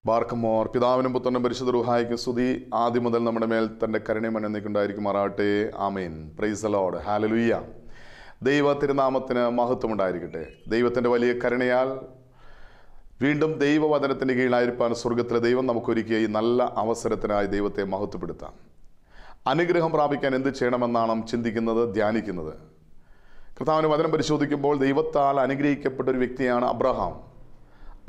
ബാർക്കമോർ പിതാവിനും പുത്രനും പരിശുദ്ധ റൂഹായിക്കും സ്തുതി ആദ്യം മുതൽ നമ്മുടെ മേൽ തൻ്റെ കരുണയും എന്നേക്കുണ്ടായിരിക്കുമാറാകട്ടെ. Amen. Praise the Lord. Hallelujah. ദൈവ തിരുനാമത്തിന് മഹത്വം ഉണ്ടായിരിക്കട്ടെ. ദൈവത്തിൻ്റെ വലിയ കരുണയാൽ വീണ്ടും ദൈവവചനത്തിൻ്റെ കീഴിലായിരിക്കാൻ സ്വർഗത്തിലെ ദൈവം നമുക്കൊരുക്കിയ ഈ നല്ല അവസരത്തിനായി ദൈവത്തെ മഹത്വപ്പെടുത്താം. അനുഗ്രഹം പ്രാപിക്കാൻ എന്ത് ചെയ്യണമെന്നാണ് ചിന്തിക്കുന്നത്, ധ്യാനിക്കുന്നത്. കർത്താവിൻ്റെ വചനം പരിശോധിക്കുമ്പോൾ ദൈവത്താൽ അനുഗ്രഹിക്കപ്പെട്ട ഒരു വ്യക്തിയാണ് അബ്രഹാം.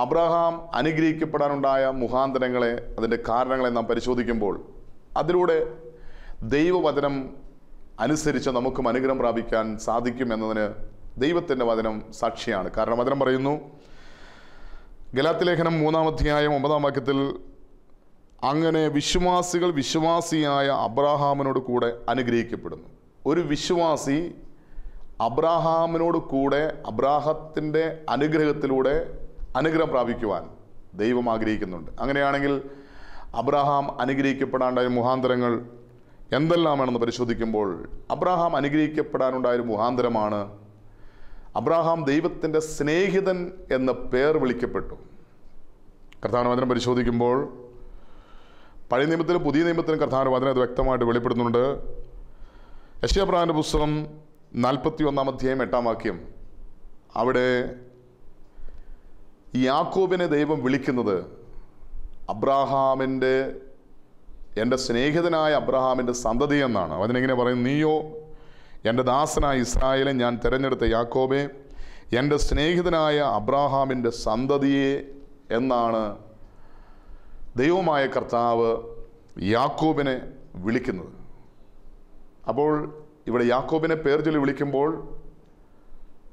അബ്രഹാം അനുഗ്രഹിക്കപ്പെടാനുണ്ടായ മുഖാന്തരങ്ങളെ, അതിൻ്റെ കാരണങ്ങളെ നാം പരിശോധിക്കുമ്പോൾ അതിലൂടെ ദൈവവചനം അനുസരിച്ച് നമുക്കും അനുഗ്രഹം പ്രാപിക്കാൻ സാധിക്കും എന്നതിന് ദൈവത്തിൻ്റെ വചനം സാക്ഷിയാണ്. കാരണം വചനം പറയുന്നു, ഗലാത്യലേഖനം 3-ാം അധ്യായം 9-ാം വാക്യത്തിൽ, അങ്ങനെ വിശ്വാസികൾ വിശ്വാസിയായ അബ്രഹാമിനോട് കൂടെ അനുഗ്രഹിക്കപ്പെടുന്നു. ഒരു വിശ്വാസി അബ്രഹാമിനോട് കൂടെ അബ്രാഹത്തിൻ്റെ അനുഗ്രഹത്തിലൂടെ അനുഗ്രഹം പ്രാപിക്കുവാൻ ദൈവം ആഗ്രഹിക്കുന്നുണ്ട്. അങ്ങനെയാണെങ്കിൽ അബ്രഹാം അനുഗ്രഹിക്കപ്പെടാനുണ്ടായ മുഖാന്തരങ്ങൾ എന്തെല്ലാമാണെന്ന് പരിശോധിക്കുമ്പോൾ അബ്രഹാം അനുഗ്രഹിക്കപ്പെടാനുണ്ടായൊരു മുഖാന്തരമാണ് അബ്രഹാം ദൈവത്തിൻ്റെ സ്നേഹിതൻ എന്ന പേർ വിളിക്കപ്പെട്ടു. കർത്താവിൻ്റെ വചനം പരിശോധിക്കുമ്പോൾ പഴയ നിയമത്തിലും പുതിയ നിയമത്തിലും കർത്താവിൻ്റെ വചനം അത് വ്യക്തമായിട്ട് വെളിപ്പെടുന്നുണ്ട്. യെശയ്യാപ്രവാചകന്റെ പുസ്തകം 41-ാം അധ്യായം 8-ാം വാക്യം, അവിടെ യാക്കോബിനെ ദൈവം വിളിക്കുന്നത് അബ്രഹാമിൻ്റെ, എൻ്റെ സ്നേഹിതനായ അബ്രഹാമിൻ്റെ സന്തതി എന്നാണ്. അതിനെങ്ങനെ പറയും? നീയോ എൻ്റെ ദാസനായ ഇസ്രായേലെ ഞാൻ തിരഞ്ഞെടുത്ത യാക്കോബെ, എൻ്റെ സ്നേഹിതനായ അബ്രഹാമിൻ്റെ സന്തതിയെ എന്നാണ് ദൈവമായ കർത്താവ് യാക്കോബിനെ വിളിക്കുന്നത്. അപ്പോൾ ഇവിടെ യാക്കോബിനെ പേർ ചൊല്ലി വിളിക്കുമ്പോൾ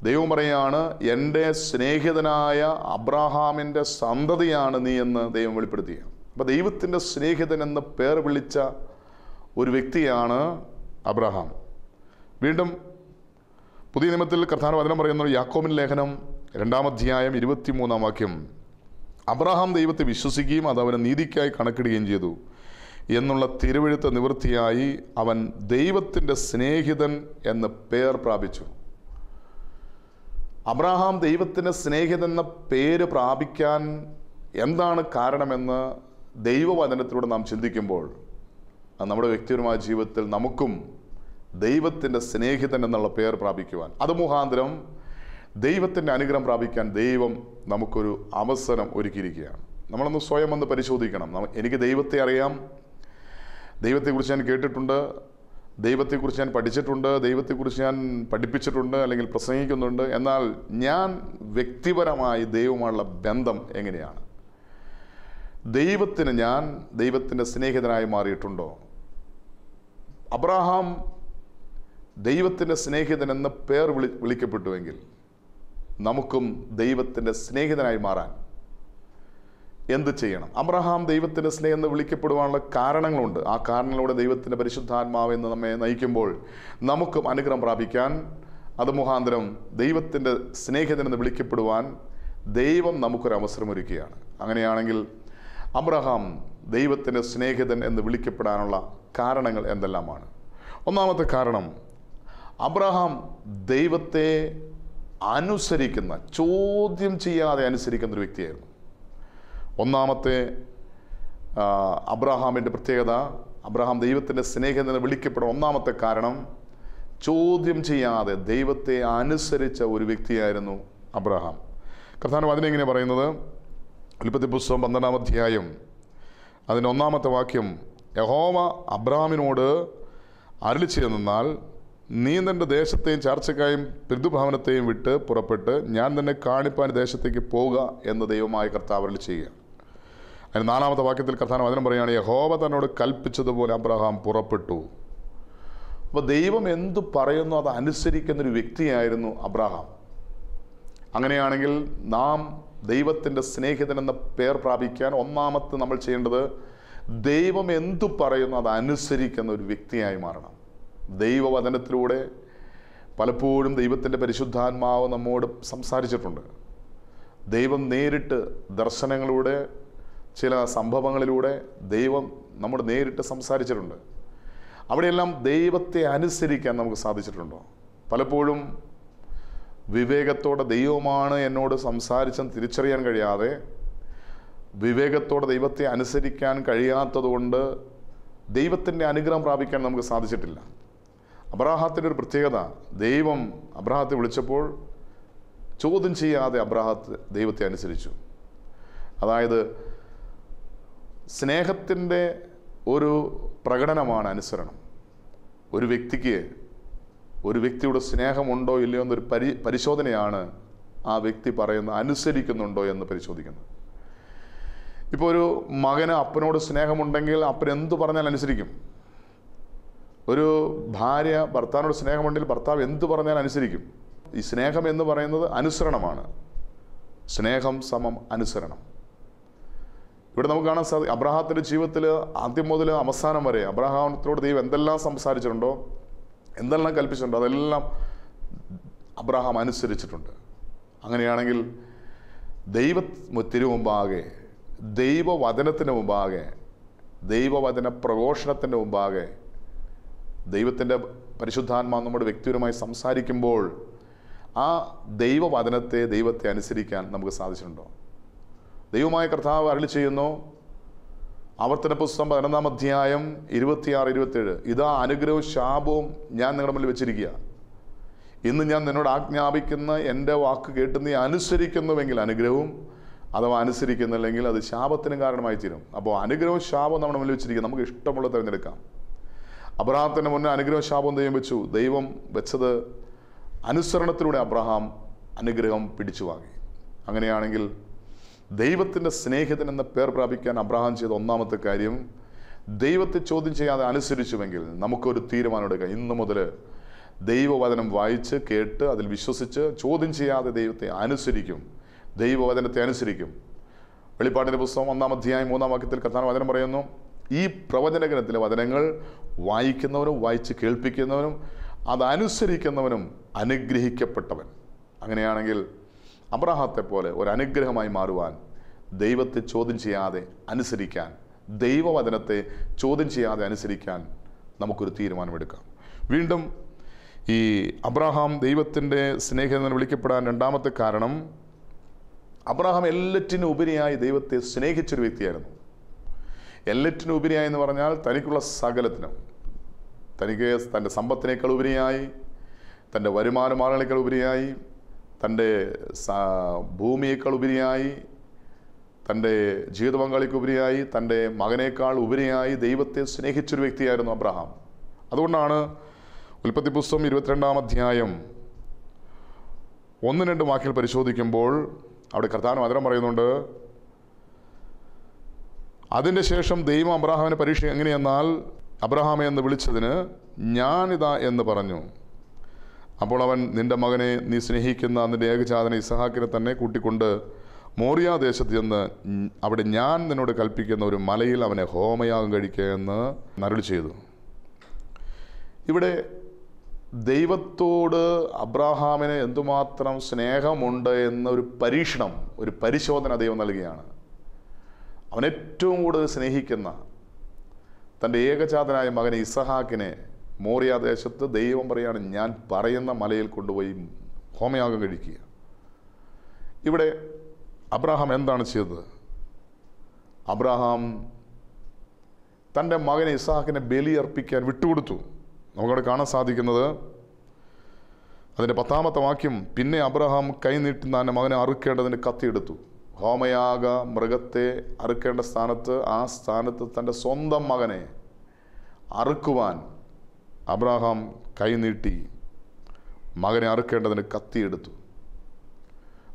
ദൈവം പറയുകയാണ്, എൻ്റെ സ്നേഹിതനായ അബ്രഹാമിൻ്റെ സന്തതിയാണ് നീ എന്ന് ദൈവം വെളിപ്പെടുത്തിയ. അപ്പോൾ ദൈവത്തിൻ്റെ സ്നേഹിതൻ എന്ന് പേർ വിളിച്ച ഒരു വ്യക്തിയാണ് അബ്രഹാം. വീണ്ടും പുതിയ നിയമത്തിൽ കർത്താവിന്റെ വചനം പറയുന്നു, യാക്കോബിൻ ലേഖനം 2-ാം അധ്യായം 23-ാം വാക്യം, അബ്രഹാം ദൈവത്തെ വിശ്വസിക്കുകയും അത് അവന് നീതിക്കായി കണക്കിടുകയും ചെയ്തു എന്നുള്ള തിരുവെഴുത്ത് നിവൃത്തിയായി അവൻ ദൈവത്തിൻ്റെ സ്നേഹിതൻ എന്ന് പേർ പ്രാപിച്ചു. അബ്രഹാം ദൈവത്തിൻ്റെ സ്നേഹിതൻ എന്ന പേര് പ്രാപിക്കാൻ എന്താണ് കാരണമെന്ന് ദൈവവചനത്തിലൂടെ നാം ചിന്തിക്കുമ്പോൾ നമ്മുടെ വ്യക്തിപരമായ ജീവിതത്തിൽ നമുക്കും ദൈവത്തിൻ്റെ സ്നേഹിതൻ എന്നുള്ള പേർ പ്രാപിക്കുവാൻ, അത് മുഖാന്തരം ദൈവത്തിൻ്റെ അനുഗ്രഹം പ്രാപിക്കാൻ ദൈവം നമുക്കൊരു അവസരം ഒരുക്കിയിരിക്കുകയാണ്. നമ്മളൊന്ന് സ്വയം ഒന്ന് പരിശോധിക്കണം. എനിക്ക് ദൈവത്തെ അറിയാം, ദൈവത്തെക്കുറിച്ച് ഞാൻ കേട്ടിട്ടുണ്ട്, ദൈവത്തെക്കുറിച്ച് ഞാൻ പഠിച്ചിട്ടുണ്ട്, ദൈവത്തെക്കുറിച്ച് ഞാൻ പഠിപ്പിച്ചിട്ടുണ്ട്, അല്ലെങ്കിൽ പ്രസംഗിക്കുന്നുണ്ട്. എന്നാൽ ഞാൻ വ്യക്തിപരമായി ദൈവവുമായുള്ള ബന്ധം എങ്ങനെയാണ്? ഞാൻ ദൈവത്തിൻ്റെ സ്നേഹിതനായി മാറിയിട്ടുണ്ടോ? അബ്രഹാം ദൈവത്തിൻ്റെ സ്നേഹിതൻ എന്ന പേർ വിളിക്കപ്പെട്ടുവെങ്കിൽ നമുക്കും ദൈവത്തിൻ്റെ സ്നേഹിതനായി മാറാൻ എന്ത് ചെയ്യണം? അബ്രഹാം ദൈവത്തിൻ്റെ സ്നേഹം എന്ന് വിളിക്കപ്പെടുവാനുള്ള കാരണങ്ങളുണ്ട്. ആ കാരണങ്ങളിലൂടെ ദൈവത്തിൻ്റെ പരിശുദ്ധാത്മാവ് എന്ന് നമ്മെ നയിക്കുമ്പോൾ നമുക്കും അനുഗ്രഹം പ്രാപിക്കാൻ, അത് മുഖാന്തരം ദൈവത്തിൻ്റെ സ്നേഹിതൻ എന്ന് വിളിക്കപ്പെടുവാൻ ദൈവം നമുക്കൊരു അവസരം ഒരുക്കുകയാണ്. അങ്ങനെയാണെങ്കിൽ അബ്രഹാം ദൈവത്തിൻ്റെ സ്നേഹിതൻ എന്ന് വിളിക്കപ്പെടാനുള്ള കാരണങ്ങൾ എന്തെല്ലാമാണ്? ഒന്നാമത്തെ കാരണം, അബ്രഹാം ദൈവത്തെ അനുസരിക്കുന്ന, ചോദ്യം ചെയ്യാതെ അനുസരിക്കുന്ന ഒരു വ്യക്തിയായിരുന്നു. ഒന്നാമത്തെ അബ്രഹാമിൻ്റെ പ്രത്യേകത, അബ്രഹാം ദൈവത്തിൻ്റെ സ്നേഹിതൻ എന്ന് വിളിക്കപ്പെടുന്ന ഒന്നാമത്തെ കാരണം, ചോദ്യം ചെയ്യാതെ ദൈവത്തെ അനുസരിച്ച ഒരു വ്യക്തിയായിരുന്നു അബ്രഹാം. കർത്താവ് അതിനെങ്ങനെ പറയുന്നത്? ഉൽപ്പത്തി പുസ്തകം 12-ാം അധ്യായം അതിൻ്റെ 1-ാമത്തെ വാക്യം, യഹോവ അബ്രഹാമിനോട് അരുളി ചെയ്തെന്നാൽ, നീ നിൻ്റെ ദേശത്തെയും ചാർച്ചക്കായും പിതൃഭവനത്തെയും വിട്ട് പുറപ്പെട്ട് ഞാൻ നിന്നെ കാണിപ്പാൻ ദേശത്തേക്ക് പോവുക എന്ന് ദൈവമായ കർത്താവ് അരുളി ചെയ്യുക. അതിന് 4-ാമത്തെ വാക്യത്തിൽ കർത്താവ് വചനം പറയുകയാണ്, യഹോവ തന്നോട് കൽപ്പിച്ചതുപോലെ അബ്രഹാം പുറപ്പെട്ടു. അപ്പോൾ ദൈവം എന്തു പറയുന്നു അത് അനുസരിക്കുന്നൊരു വ്യക്തിയായിരുന്നു അബ്രഹാം. അങ്ങനെയാണെങ്കിൽ നാം ദൈവത്തിൻ്റെ സ്നേഹിതൻ എന്ന പേർ പ്രാപിക്കാൻ ഒന്നാമത്തെ നമ്മൾ ചെയ്യേണ്ടത്, ദൈവം എന്തു പറയുന്നു അത് അനുസരിക്കുന്ന ഒരു വ്യക്തിയായി മാറണം. ദൈവവചനത്തിലൂടെ പലപ്പോഴും ദൈവത്തിൻ്റെ പരിശുദ്ധാത്മാവ് നമ്മോട് സംസാരിച്ചിട്ടുണ്ട്. ദൈവം നേരിട്ട് ദർശനങ്ങളിലൂടെ, ചില സംഭവങ്ങളിലൂടെ ദൈവം നമ്മോട് നേരിട്ട് സംസാരിച്ചിട്ടുണ്ട്. അവിടെയെല്ലാം ദൈവത്തെ അനുസരിക്കാൻ നമുക്ക് സാധിച്ചിട്ടുണ്ടോ? പലപ്പോഴും വിവേകത്തോടെ ദൈവമാണ് എന്നോട് സംസാരിച്ചെന്ന് തിരിച്ചറിയാൻ കഴിയാതെ വിവേകത്തോടെ ദൈവത്തെ അനുസരിക്കാൻ കഴിയാത്തതുകൊണ്ട് ദൈവത്തിൻ്റെ അനുഗ്രഹം പ്രാപിക്കാൻ നമുക്ക് സാധിച്ചിട്ടില്ല. അബ്രാഹത്തിൻ്റെ ഒരു പ്രത്യേകത, ദൈവം അബ്രാഹത്തെ വിളിച്ചപ്പോൾ ചോദ്യം ചെയ്യാതെ ദൈവത്തെ അനുസരിച്ചു. അതായത് സ്നേഹത്തിൻ്റെ ഒരു പ്രകടനമാണ് അനുസരണം. ഒരു വ്യക്തിയുടെ സ്നേഹമുണ്ടോ ഇല്ലയോ എന്നൊരു പരിശോധനയാണ് ആ വ്യക്തി പറയുന്ന അനുസരിക്കുന്നുണ്ടോ എന്ന് പരിശോധിക്കുന്നത്. ഇപ്പോൾ ഒരു മകന് അപ്പനോട് സ്നേഹമുണ്ടെങ്കിൽ അപ്പൻ എന്തു പറഞ്ഞാൽ അനുസരിക്കും. ഒരു ഭാര്യ ഭർത്താവിനോട് സ്നേഹമുണ്ടെങ്കിൽ ഭർത്താവ് എന്തു പറഞ്ഞാൽ അനുസരിക്കും. ഈ സ്നേഹം എന്ന് പറയുന്നത് അനുസരണമാണ്. സ്നേഹം സമം അനുസരണം. ഇവിടെ നമുക്ക് കാണാൻ സാധിക്കും, അബ്രാഹത്തിൻ്റെ ജീവിതത്തിൽ ആദ്യം മുതൽ അവസാനം വരെ അബ്രാഹത്തിനോട് ദൈവം എന്തെല്ലാം സംസാരിച്ചിട്ടുണ്ടോ, എന്തെല്ലാം കൽപ്പിച്ചിട്ടുണ്ടോ, അതെല്ലാം അബ്രാഹാം അനുസരിച്ചിട്ടുണ്ട്. അങ്ങനെയാണെങ്കിൽ ദൈവത്തിന് മുമ്പാകെ, ദൈവവചനത്തിന് മുമ്പാകെ, ദൈവവചന പ്രഘോഷണത്തിൻ്റെ മുമ്പാകെ ദൈവത്തിൻ്റെ പരിശുദ്ധാത്മാവ് നമ്മുടെ വ്യക്തിപരമായി സംസാരിക്കുമ്പോൾ ആ ദൈവത്തെ അനുസരിക്കാൻ നമുക്ക് സാധിച്ചിട്ടുണ്ടോ? ദൈവമായ കർത്താവ് അരുളി ചെയ്യുന്നു, ആവർത്തന പുസ്തകം 11-ാം അധ്യായം 26-27, ഇതാ അനുഗ്രഹവും ശാപവും ഞാൻ നിങ്ങളുടെ മുന്നിൽ വെച്ചിരിക്കുക. ഇന്ന് ഞാൻ നിന്നോട് ആജ്ഞാപിക്കുന്ന എൻ്റെ വാക്ക് കേട്ട് നീ അനുസരിക്കുന്നുവെങ്കിൽ അനുഗ്രഹവും, അഥവാ അനുസരിക്കുന്നില്ലെങ്കിൽ അത് ശാപത്തിനും കാരണമായി തീരും. അപ്പോൾ അനുഗ്രഹവും ശാപവും നമ്മുടെ മുന്നിൽ വെച്ചിരിക്കുക. നമുക്ക് ഇഷ്ടമുള്ള തിരഞ്ഞെടുക്കാം. അബ്രാഹത്തിന് മുന്നേ അനുഗ്രഹവും ശാപവും ദൈവം വെച്ചു. ദൈവം വെച്ചത് അനുസരണത്തിലൂടെ അബ്രാഹാം അനുഗ്രഹം പിടിച്ചു വാങ്ങി. അങ്ങനെയാണെങ്കിൽ ദൈവത്തിൻ്റെ സ്നേഹിതൻ എന്ന പേർ പ്രാപിക്കാൻ അബ്രാഹാം ചെയ്ത ഒന്നാമത്തെ കാര്യം, ദൈവത്തെ ചോദ്യം ചെയ്യാതെ അനുസരിച്ചുവെങ്കിൽ നമുക്കൊരു തീരുമാനം എടുക്കാം. ഇന്നു മുതൽ ദൈവവചനം വായിച്ച് കേട്ട് അതിൽ വിശ്വസിച്ച് ചോദ്യം ചെയ്യാതെ ദൈവത്തെ അനുസരിക്കും, ദൈവവചനത്തെ അനുസരിക്കും. വെളിപ്പാടിൻ്റെ പുസ്തകം 1-ാം അധ്യായം 3-ാം വാക്യത്തിൽ കർത്താവ് വചനം പറയുന്നു, ഈ പ്രവചനഗ്രന്ഥത്തിലെ വചനങ്ങൾ വായിക്കുന്നവനും വായിച്ച് കേൾപ്പിക്കുന്നവനും അതനുസരിക്കുന്നവനും അനുഗ്രഹിക്കപ്പെട്ടവൻ. അങ്ങനെയാണെങ്കിൽ അബ്രാഹത്തെ പോലെ ഒരു അനുഗ്രഹമായി മാറുവാൻ, ദൈവത്തെ ചോദ്യം ചെയ്യാതെ അനുസരിക്കാൻ, ദൈവവചനത്തെ ചോദ്യം ചെയ്യാതെ അനുസരിക്കാൻ നമുക്കൊരു തീരുമാനമെടുക്കാം. വീണ്ടും ഈ അബ്രാഹാം ദൈവത്തിൻ്റെ സ്നേഹിതൻ വിളിക്കപ്പെടാൻ രണ്ടാമത്തെ കാരണം, അബ്രാഹാം എല്ലാറ്റിനും ഉപരിയായി ദൈവത്തെ സ്നേഹിച്ചൊരു വ്യക്തിയായിരുന്നു. എല്ലാറ്റിനും ഉപരിയായി എന്ന് പറഞ്ഞാൽ തനിക്കുള്ള സകലത്തിനും, തനിക്ക് തൻ്റെ സമ്പത്തിനേക്കാൾ ഉപരിയായി, തൻ്റെ വരുമാന മാർഗങ്ങളേക്കാൾ ഉപരിയായി, തൻ്റെ ഭൂമിയേക്കാൾ ഉപരിയായി, തൻ്റെ ജീവിത പങ്കാളിക്ക് ഉപരിയായി, തൻ്റെ മകനേക്കാൾ ഉപരിയായി ദൈവത്തെ സ്നേഹിച്ചൊരു വ്യക്തിയായിരുന്നു അബ്രാഹാം. അതുകൊണ്ടാണ് ഉൽപ്പത്തി പുസ്തകം 22-ാം അധ്യായം 1-2 വാക്യങ്ങൾ പരിശോധിക്കുമ്പോൾ അവിടെ കർത്താവ് വചനം പറയുന്നുണ്ട്, അതിൻ്റെ ശേഷം ദൈവം അബ്രാഹാമിനെ പരീക്ഷ എങ്ങനെയെന്നാൽ, അബ്രാഹാമെ എന്ന് വിളിച്ചതിന് ഞാനിതാ എന്ന് പറഞ്ഞു. അപ്പോൾ അവൻ, നിന്റെ മകനെ നീ സ്നേഹിക്കുന്ന നിന്റെ ഏകജാതനെ ഇസഹാക്കിനെ തന്നെ കൂട്ടിക്കൊണ്ട് മോറിയ ദേശത്ത് ചെന്ന് അവിടെ ഞാൻ നിന്നോട് കൽപ്പിക്കുന്ന ഒരു മലയിൽ അവനെ ഹോമയാഗം കഴിക്കുക എന്ന് അരുളി ചെയ്തു. ഇവിടെ ദൈവത്തോട് അബ്രാഹാമിന് എന്തുമാത്രം സ്നേഹമുണ്ട് എന്നൊരു പരീക്ഷണം, ഒരു പരിശോധന ദൈവം നൽകുകയാണ്. അവൻ ഏറ്റവും കൂടുതൽ സ്നേഹിക്കുന്ന തൻ്റെ ഏകജാതനായ മകനെ ഇസഹാക്കിനെ മോറിയ ദേശത്ത് ദൈവം പറയാണ്, ഞാൻ പറയുന്ന മലയിൽ കൊണ്ടുപോയി ഹോമയാഗം കഴിക്കുക. ഇവിടെ അബ്രാഹാം എന്താണ് ചെയ്തത്? അബ്രാഹാം തൻ്റെ മകനെ ഇസഹാക്കിനെ ബലിയർപ്പിക്കാൻ വിട്ടുകൊടുത്തു. നമുക്കവിടെ കാണാൻ സാധിക്കുന്നത് അതിൻ്റെ 10-ാമത്തെ വാക്യം, പിന്നെ അബ്രാഹാം കൈനീട്ടി തൻ്റെ മകനെ അറുക്കേണ്ടതിന് കത്തിയെടുത്തു. ഹോമയാഗ മൃഗത്തെ അറുക്കേണ്ട സ്ഥാനത്ത്, ആ സ്ഥാനത്ത് തൻ്റെ സ്വന്തം മകനെ അറുക്കുവാൻ അബ്രാഹാം കൈനീട്ടി മകനെ അറുക്കേണ്ടതിന് കത്തിയെടുത്തു.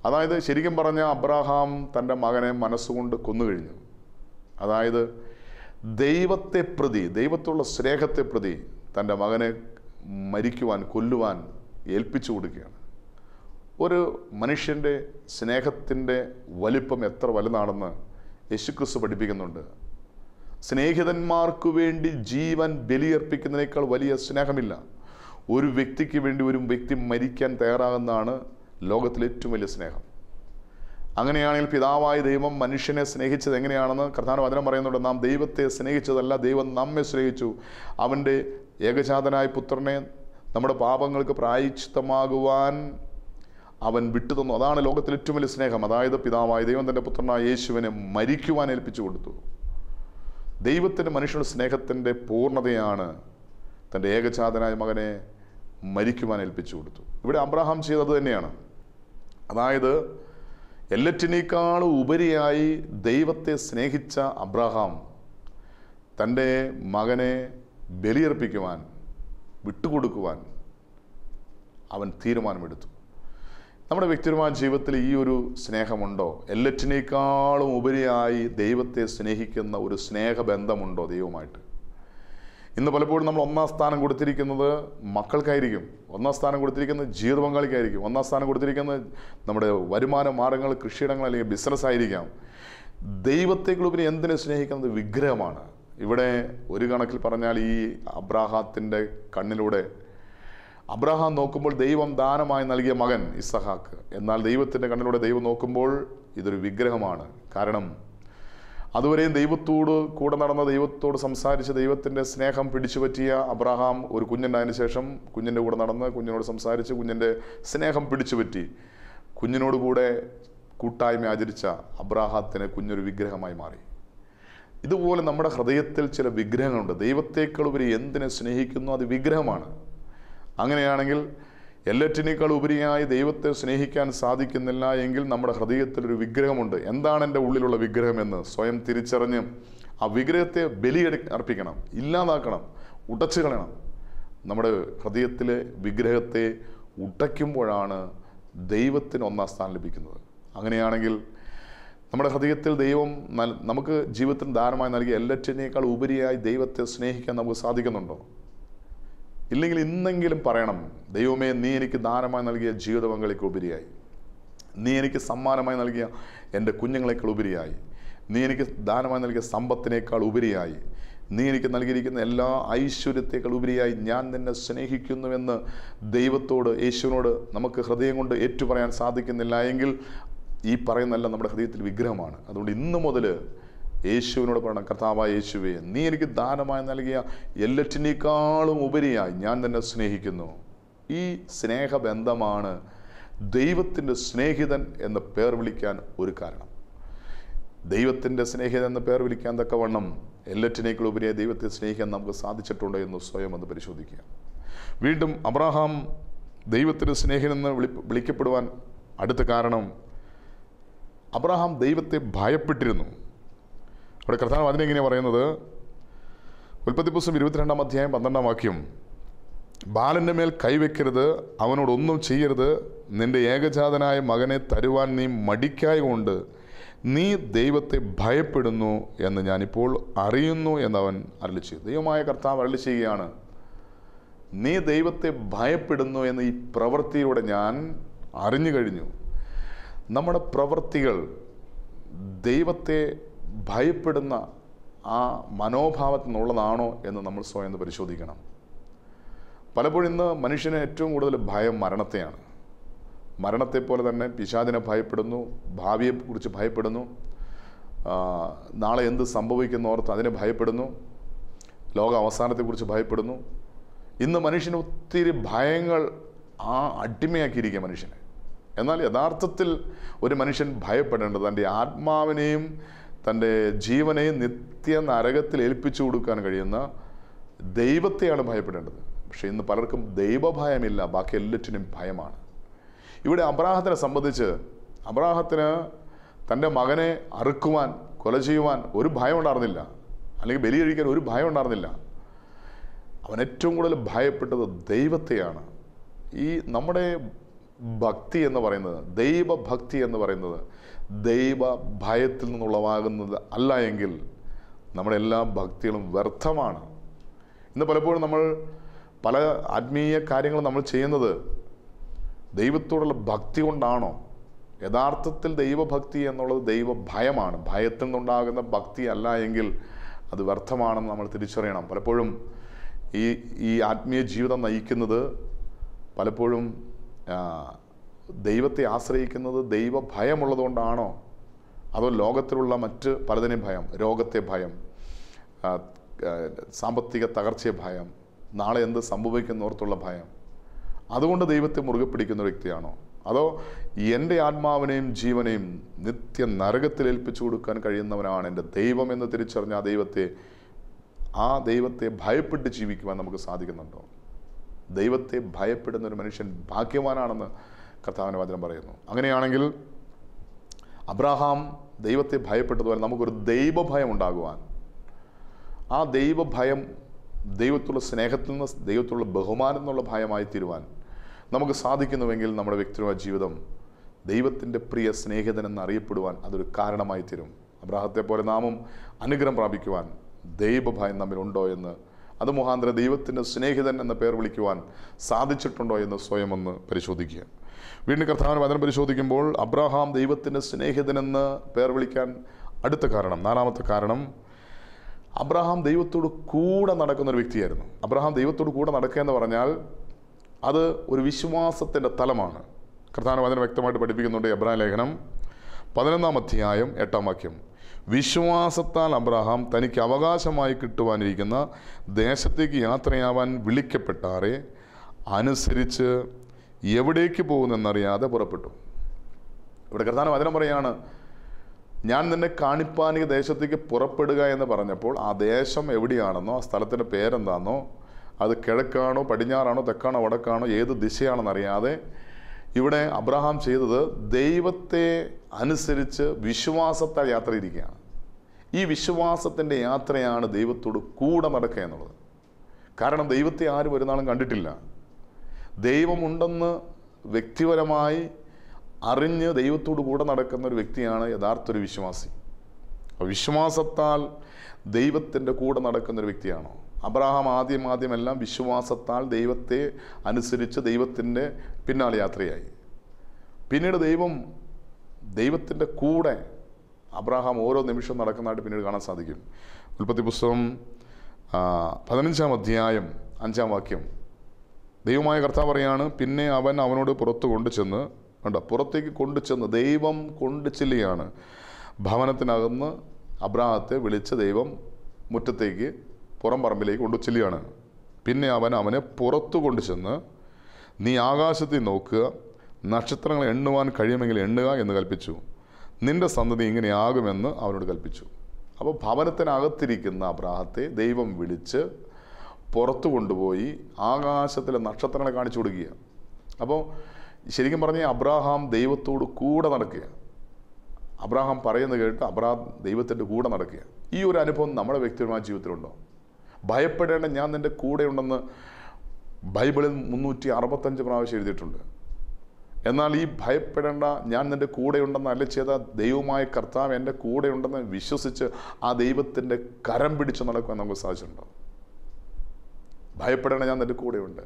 അതായത് ശരിക്കും പറഞ്ഞാൽ അബ്രാഹാം തൻ്റെ മകനെ മനസ്സുകൊണ്ട് കൊന്നുകഴിഞ്ഞു. അതായത് ദൈവത്തെ പ്രതി, ദൈവത്തുള്ള സ്നേഹത്തെ പ്രതി തൻ്റെ മകനെ മരിക്കുവാൻ, കൊല്ലുവാൻ ഏൽപ്പിച്ചു കൊടുക്കുകയാണ്. ഒരു മനുഷ്യൻ്റെ സ്നേഹത്തിൻ്റെ വലിപ്പം എത്ര വലുതാണെന്ന് യേശുക്രിസ്തു പഠിപ്പിക്കുന്നുണ്ട്. സ്നേഹിതന്മാർക്കു വേണ്ടി ജീവൻ ബലിയർപ്പിക്കുന്നതിനേക്കാൾ വലിയ സ്നേഹമില്ല. ഒരു വ്യക്തിക്ക് വേണ്ടി ഒരു വ്യക്തി മരിക്കാൻ തയ്യാറാകുന്നതാണ് ലോകത്തിലെ ഏറ്റവും വലിയ സ്നേഹം. അങ്ങനെയാണെങ്കിൽ പിതാവായ ദൈവം മനുഷ്യനെ സ്നേഹിച്ചത് എങ്ങനെയാണെന്ന് കർത്താവ് വചനം പറയുന്നുണ്ട്. നാം ദൈവത്തെ സ്നേഹിച്ചതല്ല, ദൈവം നമ്മെ സ്നേഹിച്ചു. അവൻ്റെ ഏകജാതനായ പുത്രനെ നമ്മുടെ പാപങ്ങൾക്ക് പ്രായശ്ചിത്തമാകുവാൻ അവൻ വിട്ടുതന്നു. അതാണ് ലോകത്തിലെ ഏറ്റവും വലിയ സ്നേഹം. അതായത് പിതാവായ ദൈവം തൻ്റെ പുത്രനായ യേശുവിനെ മരിക്കുവാൻ ഏൽപ്പിച്ചു കൊടുത്തു. ദൈവത്തിൻ്റെ മനുഷ്യരുടെ സ്നേഹത്തിൻ്റെ പൂർണ്ണതയാണ് തൻ്റെ ഏകജാതനായ മകനെ മരിക്കുവാൻ ഏൽപ്പിച്ചു കൊടുത്തു. ഇവിടെ അബ്രഹാം ചെയ്തത് തന്നെയാണ്. അതായത് എല്ലാറ്റിനേക്കാളും ഉപരിയായി ദൈവത്തെ സ്നേഹിച്ച അബ്രഹാം തൻ്റെ മകനെ ബലിയർപ്പിക്കുവാൻ, വിട്ടുകൊടുക്കുവാൻ അവൻ തീരുമാനമെടുത്തു. നമ്മുടെ വ്യക്തിപരമായ ജീവിതത്തിൽ ഈ ഒരു സ്നേഹമുണ്ടോ? എല്ലാറ്റിനേക്കാളും ഉപരിയായി ദൈവത്തെ സ്നേഹിക്കുന്ന ഒരു സ്നേഹബന്ധമുണ്ടോ ദൈവമായിട്ട്? ഇന്ന് പലപ്പോഴും നമ്മൾ ഒന്നാം സ്ഥാനം കൊടുത്തിരിക്കുന്നത് മക്കൾക്കായിരിക്കും, ഒന്നാം സ്ഥാനം കൊടുത്തിരിക്കുന്നത് ജീവിത പങ്കാളിക്കായിരിക്കും, ഒന്നാം സ്ഥാനം കൊടുത്തിരിക്കുന്നത് നമ്മുടെ വരുമാന മാർഗങ്ങൾ, കൃഷിയിടങ്ങൾ അല്ലെങ്കിൽ ബിസിനസ് ആയിരിക്കാം. ദൈവത്തെക്കുള്ളുപരി എന്തിനെ സ്നേഹിക്കുന്നത് വിഗ്രഹമാണ്. ഇവിടെ ഒരു കണക്കിൽ പറഞ്ഞാൽ ഈ അബ്രാഹാത്തിൻ്റെ കണ്ണിലൂടെ അബ്രഹാം നോക്കുമ്പോൾ ദൈവം ദാനമായി നൽകിയ മകൻ ഇസഹാക്ക്, എന്നാൽ ദൈവത്തിൻ്റെ കണ്ണിലൂടെ ദൈവം നോക്കുമ്പോൾ ഇതൊരു വിഗ്രഹമാണ്. കാരണം അതുവരെയും ദൈവത്തോട് കൂടെ നടന്ന, ദൈവത്തോട് സംസാരിച്ച് ദൈവത്തിൻ്റെ സ്നേഹം പിടിച്ചു പറ്റിയ അബ്രഹാം ഒരു കുഞ്ഞുണ്ടായതിനു ശേഷം കുഞ്ഞിൻ്റെ കൂടെ നടന്ന്, കുഞ്ഞിനോട് സംസാരിച്ച്, കുഞ്ഞിൻ്റെ സ്നേഹം പിടിച്ചു പറ്റി കുഞ്ഞിനോട് കൂടെ കൂട്ടായ്മ ആചരിച്ച അബ്രാഹത്തിന് കുഞ്ഞൊരു വിഗ്രഹമായി മാറി. ഇതുപോലെ നമ്മുടെ ഹൃദയത്തിൽ ചില വിഗ്രഹങ്ങളുണ്ട്. ദൈവത്തേക്കാളുപരി എന്തിനെ സ്നേഹിക്കുന്നു അത് വിഗ്രഹമാണ്. അങ്ങനെയാണെങ്കിൽ എല്ലാറ്റിനേക്കാൾ ഉപരിയായി ദൈവത്തെ സ്നേഹിക്കാൻ സാധിക്കുന്നില്ല എങ്കിൽ നമ്മുടെ ഹൃദയത്തിൽ ഒരു വിഗ്രഹമുണ്ട്. എന്താണ് എൻ്റെ ഉള്ളിലുള്ള വിഗ്രഹമെന്ന് സ്വയം തിരിച്ചറിഞ്ഞ് ആ വിഗ്രഹത്തെ ബലി അർപ്പിക്കണം, ഇല്ലാതാക്കണം, ഉടച്ചു കളയണം. നമ്മുടെ ഹൃദയത്തിലെ വിഗ്രഹത്തെ ഉടയ്ക്കുമ്പോഴാണ് ദൈവത്തിന് ഒന്നാം സ്ഥാനം ലഭിക്കുന്നത്. അങ്ങനെയാണെങ്കിൽ നമ്മുടെ ഹൃദയത്തിൽ ദൈവം നമുക്ക് ജീവിതത്തിൽ ദാനമായി നൽകിയ എല്ലാറ്റിനേക്കാൾ ഉപരിയായി ദൈവത്തെ സ്നേഹിക്കാൻ നമുക്ക് സാധിക്കുന്നുണ്ടോ? ഇല്ലെങ്കിൽ ഇന്നെങ്കിലും പറയണം, ദൈവമേ, നീ എനിക്ക് ദാനമായി നൽകിയ ജീവിത പങ്കാളിക്ക് ഉപരിയായി, നീ എനിക്ക് സമ്മാനമായി നൽകിയ എൻ്റെ കുഞ്ഞുങ്ങളെക്കാൾ ഉപരിയായി, നീ എനിക്ക് ദാനമായി നൽകിയ സമ്പത്തിനേക്കാൾ ഉപരിയായി, നീ എനിക്ക് നൽകിയിരിക്കുന്ന എല്ലാ ഐശ്വര്യത്തേക്കാൾ ഉപരിയായി ഞാൻ നിന്നെ സ്നേഹിക്കുന്നുവെന്ന് ദൈവത്തോട്, യേശുവിനോട് നമുക്ക് ഹൃദയം കൊണ്ട് ഏറ്റുപറയാൻ സാധിക്കുന്നില്ല എങ്കിൽ ഈ പറയുന്നതെല്ലാം നമ്മുടെ ഹൃദയത്തിൽ വിഗ്രഹമാണ്. അതുകൊണ്ട് ഇന്ന് മുതൽ യേശുവിനോട് പറയണം, കർത്താവായ യേശുവേ, നീ എനിക്ക് ദാനമായി നൽകിയ എല്ലാറ്റിനേക്കാളും ഉപരിയായി ഞാൻ നിന്നെ സ്നേഹിക്കുന്നു. ഈ സ്നേഹബന്ധമാണ് ദൈവത്തിൻ്റെ സ്നേഹിതൻ എന്ന് പേർ വിളിക്കാൻ ഒരു കാരണം. ദൈവത്തിൻ്റെ സ്നേഹിതൻ എന്ന് പേർ വിളിക്കാൻ തക്കവണ്ണം എല്ലാറ്റിനേക്കാളും ഉപരിയായി ദൈവത്തെ സ്നേഹിക്കാൻ നമുക്ക് സാധിച്ചിട്ടുണ്ടോ എന്ന് സ്വയം ഒന്ന് പരിശോധിക്കുക. വീണ്ടും അബ്രഹാം ദൈവത്തിൻ്റെ സ്നേഹിതനെന്ന് വിളിക്കപ്പെടുവാൻ അടുത്ത കാരണം അബ്രഹാം ദൈവത്തെ ഭയപ്പെട്ടിരുന്നു. അവിടെ കർത്താവ് അതിനെങ്ങനെയാണ് പറയുന്നത്? ഉൽപ്പത്തി പുസ്തകം 22-ാം അധ്യായം 12-ാം വാക്യം, ബാലൻ്റെ മേൽ കൈവയ്ക്കരുത്, അവനോടൊന്നും ചെയ്യരുത്, നിന്റെ ഏകജാതനായ മകനെ തരുവാൻ നീ മടിക്കായ കൊണ്ട് നീ ദൈവത്തെ ഭയപ്പെടുന്നു എന്ന് ഞാനിപ്പോൾ അറിയുന്നു എന്നവൻ അരുളി ചെയ്തു. ദൈവമായ കർത്താവ് അരുളി ചെയ്യുകയാണ്, നീ ദൈവത്തെ ഭയപ്പെടുന്നു എന്ന് ഈ പ്രവൃത്തിയിലൂടെ ഞാൻ അറിഞ്ഞു കഴിഞ്ഞു. നമ്മുടെ പ്രവൃത്തികൾ ദൈവത്തെ ഭയപ്പെടുന്ന ആ മനോഭാവത്തിൽ നിന്നുള്ളതാണോ എന്ന് നമ്മൾ സ്വയം പരിശോധിക്കണം. പലപ്പോഴും ഇന്ന് മനുഷ്യന് ഏറ്റവും കൂടുതൽ ഭയം മരണത്തെയാണ്. മരണത്തെപ്പോലെ തന്നെ പിശാചിനെ ഭയപ്പെടുന്നു, ഭാവിയെക്കുറിച്ച് ഭയപ്പെടുന്നു, നാളെ എന്ത് സംഭവിക്കുന്നോർത്ത് അതിനെ ഭയപ്പെടുന്നു, ലോക അവസാനത്തെക്കുറിച്ച് ഭയപ്പെടുന്നു. ഇന്ന് മനുഷ്യന് ഒത്തിരി ഭയങ്ങൾ അടിമയാക്കിയിരിക്കുക മനുഷ്യനെ. എന്നാൽ യഥാർത്ഥത്തിൽ ഒരു മനുഷ്യൻ ഭയപ്പെടേണ്ടത് തൻ്റെ ആത്മാവിനെയും തൻ്റെ ജീവനെയും നിത്യ നരകത്തിൽ ഏൽപ്പിച്ചു കൊടുക്കാൻ കഴിയുന്ന ദൈവത്തെയാണ് ഭയപ്പെടേണ്ടത്. പക്ഷേ ഇന്ന് പലർക്കും ദൈവഭയമില്ല, ബാക്കി എല്ലാറ്റിനും ഭയമാണ്. ഇവിടെ അബ്രാഹത്തിനെ സംബന്ധിച്ച് അബ്രാഹത്തിന് തൻ്റെ മകനെ അറുക്കുവാൻ, കൊല ചെയ്യുവാൻ ഒരു ഭയം ഉണ്ടായിരുന്നില്ല, അല്ലെങ്കിൽ ബലി കഴിക്കാൻ ഒരു ഭയം ഉണ്ടായിരുന്നില്ല. അവൻ ഏറ്റവും കൂടുതൽ ഭയപ്പെട്ടത് ദൈവത്തെയാണ്. ഈ നമ്മുടെ ഭക്തി എന്ന് പറയുന്നത്, ദൈവഭക്തി എന്ന് പറയുന്നത് ദൈവ ഭയത്തിൽ നിന്നുളവാകുന്നത് അല്ല എങ്കിൽ നമ്മുടെ എല്ലാ ഭക്തികളും വ്യർത്ഥമാണ്. ഇന്ന് പലപ്പോഴും നമ്മൾ പല ആത്മീയ കാര്യങ്ങളും നമ്മൾ ചെയ്യുന്നത് ദൈവത്തോടുള്ള ഭക്തി കൊണ്ടാണോ? യഥാർത്ഥത്തിൽ ദൈവഭക്തി എന്നുള്ളത് ദൈവഭയമാണ്. ഭയത്തിൽ നിന്നുണ്ടാകുന്ന ഭക്തി അല്ല എങ്കിൽ അത് വ്യർത്ഥമാണെന്ന് നമ്മൾ തിരിച്ചറിയണം. പലപ്പോഴും ഈ ആത്മീയ ജീവിതം നയിക്കുന്നത് പലപ്പോഴും ദൈവത്തെ ആശ്രയിക്കുന്നത് ദൈവഭയമുള്ളതുകൊണ്ടാണോ? അതോ ലോകത്തിലുള്ള മറ്റ് പലതിനെയും ഭയം, രോഗത്തെ ഭയം, സാമ്പത്തിക തകർച്ചയെ ഭയം, നാളെ എന്ത് സംഭവിക്കുന്നോർത്തുള്ള ഭയം, അതുകൊണ്ട് ദൈവത്തെ മുറുകെ പിടിക്കുന്ന വ്യക്തിയാണോ? അതോ എൻ്റെ ആത്മാവിനെയും ജീവനെയും നിത്യ നരകത്തിൽ ഏൽപ്പിച്ചു കൊടുക്കാൻ കഴിയുന്നവനാണ് എൻ്റെ ദൈവം എന്ന് തിരിച്ചറിഞ്ഞ ആ ദൈവത്തെ ഭയപ്പെട്ട് ജീവിക്കുവാൻ നമുക്ക് സാധിക്കുന്നുണ്ടോ? ദൈവത്തെ ഭയപ്പെടുന്ന ഒരു മനുഷ്യൻ ഭാഗ്യവാനാണെന്ന് കർത്താവിൻ്റെ വചനം പറയുന്നു. അങ്ങനെയാണെങ്കിൽ അബ്രാഹാം ദൈവത്തെ ഭയപ്പെട്ടതുപോലെ നമുക്കൊരു ദൈവഭയം ഉണ്ടാകുവാൻ, ആ ദൈവഭയം ദൈവത്തുള്ള സ്നേഹത്തിൽ നിന്ന് ദൈവത്തുള്ള ബഹുമാനം എന്നുള്ള ഭയമായി തീരുവാൻ നമുക്ക് സാധിക്കുന്നുവെങ്കിൽ നമ്മുടെ വ്യക്തിപരമായ ജീവിതം ദൈവത്തിൻ്റെ പ്രിയ സ്നേഹിതനെന്ന് അറിയപ്പെടുവാൻ അതൊരു കാരണമായി തീരും. അബ്രാഹത്തെ പോലെ നാമും അനുഗ്രഹം പ്രാപിക്കുവാൻ ദൈവഭയം നമ്മിലുണ്ടോ എന്ന്, അത് മുഖാന്തരം ദൈവത്തിൻ്റെ സ്നേഹിതൻ എന്ന പേർ വിളിക്കുവാൻ സാധിച്ചിട്ടുണ്ടോ എന്ന് സ്വയം ഒന്ന് പരിശോധിക്കുക. വീണ്ടും കർത്താവിൻ്റെ വചനം പരിശോധിക്കുമ്പോൾ അബ്രാഹാം ദൈവത്തിൻ്റെ സ്നേഹിതനെന്ന് പേർ വിളിക്കാൻ അടുത്ത കാരണം, നാലാമത്തെ കാരണം, അബ്രാഹാം ദൈവത്തോട് കൂടെ നടക്കുന്ന ഒരു വ്യക്തിയായിരുന്നു. അബ്രാഹാം ദൈവത്തോട് കൂടെ നടക്കുക എന്ന് പറഞ്ഞാൽ അത് ഒരു വിശ്വാസത്തിൻ്റെ തലമാണ്. കർത്താവിൻ്റെ വചനം വ്യക്തമായിട്ട് പഠിപ്പിക്കുന്നുണ്ട്. എബ്രായ ലേഖനം 11 അധ്യായം 8 വാക്യം, വിശ്വാസത്താൽ അബ്രാഹാം തനിക്ക് അവകാശമായി കിട്ടുവാനിരിക്കുന്ന ദേശത്തേക്ക് യാത്രയാവാൻ വിളിക്കപ്പെട്ടാറെ അനുസരിച്ച് എവിടേക്ക് പോകുന്നെന്നറിയാതെ പുറപ്പെട്ടു. ഇവിടെ കർത്താവിൻ്റെ വചനം പറയാണ്, ഞാൻ നിന്നെ കാണിപ്പാനിക ദേശത്തേക്ക് പുറപ്പെടുക എന്ന് പറഞ്ഞപ്പോൾ ആ ദേശം എവിടെയാണെന്നോ ആ സ്ഥലത്തിൻ്റെ പേരെന്താണെന്നോ അത് കിഴക്കാണോ പടിഞ്ഞാറാണോ തെക്കാണോ വടക്കാണോ ഏത് ദിശയാണെന്നറിയാതെ ഇവിടെ അബ്രഹാം ചെയ്തത് ദൈവത്തെ അനുസരിച്ച് വിശ്വാസത്താൽ യാത്ര ഇരിക്കുകയാണ്. ഈ വിശ്വാസത്തിൻ്റെ യാത്രയാണ് ദൈവത്തോട് കൂടെ നടക്കുക എന്നുള്ളത്. കാരണം ദൈവത്തെ ആരും ഒരു നാളും കണ്ടിട്ടില്ല. ദൈവമുണ്ടെന്ന് വ്യക്തിപരമായി അറിഞ്ഞ് ദൈവത്തോട് കൂടെ നടക്കുന്ന ഒരു വ്യക്തിയാണ് യഥാർത്ഥ ഒരു വിശ്വാസി. വിശ്വാസത്താൽ ദൈവത്തിൻ്റെ കൂടെ നടക്കുന്നൊരു വ്യക്തിയാണോ? അബ്രഹാം ആദ്യമെല്ലാം വിശ്വാസത്താൽ ദൈവത്തെ അനുസരിച്ച് ദൈവത്തിൻ്റെ പിന്നാലെ യാത്രയായി. പിന്നീട് ദൈവത്തിൻ്റെ കൂടെ അബ്രഹാം ഓരോ നിമിഷവും നടക്കുന്നതായിട്ട് പിന്നീട് കാണാൻ സാധിക്കും. ഉൽപ്പത്തി പുസ്തകം 15 അധ്യായം 5 വാക്യം, ദൈവമായ കർത്താവ് പറയാണ്, പിന്നെ അവൻ അവനോട് പുറത്തേക്ക് കൊണ്ടുചെന്ന് ദൈവം കൊണ്ടു ചെല്ലുകയാണ്. ഭവനത്തിനകന്ന് അബ്രാഹത്തെ വിളിച്ച് ദൈവം മുറ്റത്തേക്ക് പുറം പറമ്പിലേക്ക് കൊണ്ടു ചെല്ലുകയാണ്. പിന്നെ അവനെ പുറത്തു കൊണ്ടുചെന്ന് നീ ആകാശത്തിൽ നോക്കുക, നക്ഷത്രങ്ങൾ എണ്ണുവാൻ കഴിയുമെങ്കിൽ എണ്ണുക എന്ന് കൽപ്പിച്ചു. നിന്റെ സന്തതി ഇങ്ങനെയാകുമെന്ന് അവനോട് കൽപ്പിച്ചു. അപ്പോൾ ഭവനത്തിനകത്തിരിക്കുന്ന അബ്രാഹത്തെ ദൈവം വിളിച്ച് പുറത്തു കൊണ്ടുപോയി ആകാശത്തിലെ നക്ഷത്രങ്ങളെ കാണിച്ചു കൊടുക്കുക. അപ്പോൾ ശരിക്കും പറഞ്ഞാൽ അബ്രാഹാം ദൈവത്തോട് കൂടെ നടക്കുക. അബ്രാഹാം പറയുന്നത് കേട്ട് അബ്രാഹാം ദൈവത്തിൻ്റെ കൂടെ നടക്കുക. ഈ ഒരു അനുഭവം നമ്മുടെ വ്യക്തിപരമായ ജീവിതത്തിലുണ്ടോ? ഭയപ്പെടേണ്ട, ഞാൻ നിൻ്റെ കൂടെയുണ്ടെന്ന് ബൈബിളിൽ 365 പ്രാവശ്യം എഴുതിയിട്ടുണ്ട്. എന്നാൽ ഈ ഭയപ്പെടേണ്ട, ഞാൻ നിൻ്റെ കൂടെയുണ്ടെന്ന് അല്ല ചെയ്ത ദൈവമായ കർത്താവ് എൻ്റെ കൂടെയുണ്ടെന്ന് വിശ്വസിച്ച് ആ ദൈവത്തിൻ്റെ കരം പിടിച്ച് നടക്കുവാൻ നമുക്ക് സാധിച്ചിട്ടുണ്ടോ? ഭയപ്പെടേണ്ട, ഞാൻ നിൻ്റെ കൂടെയുണ്ട്.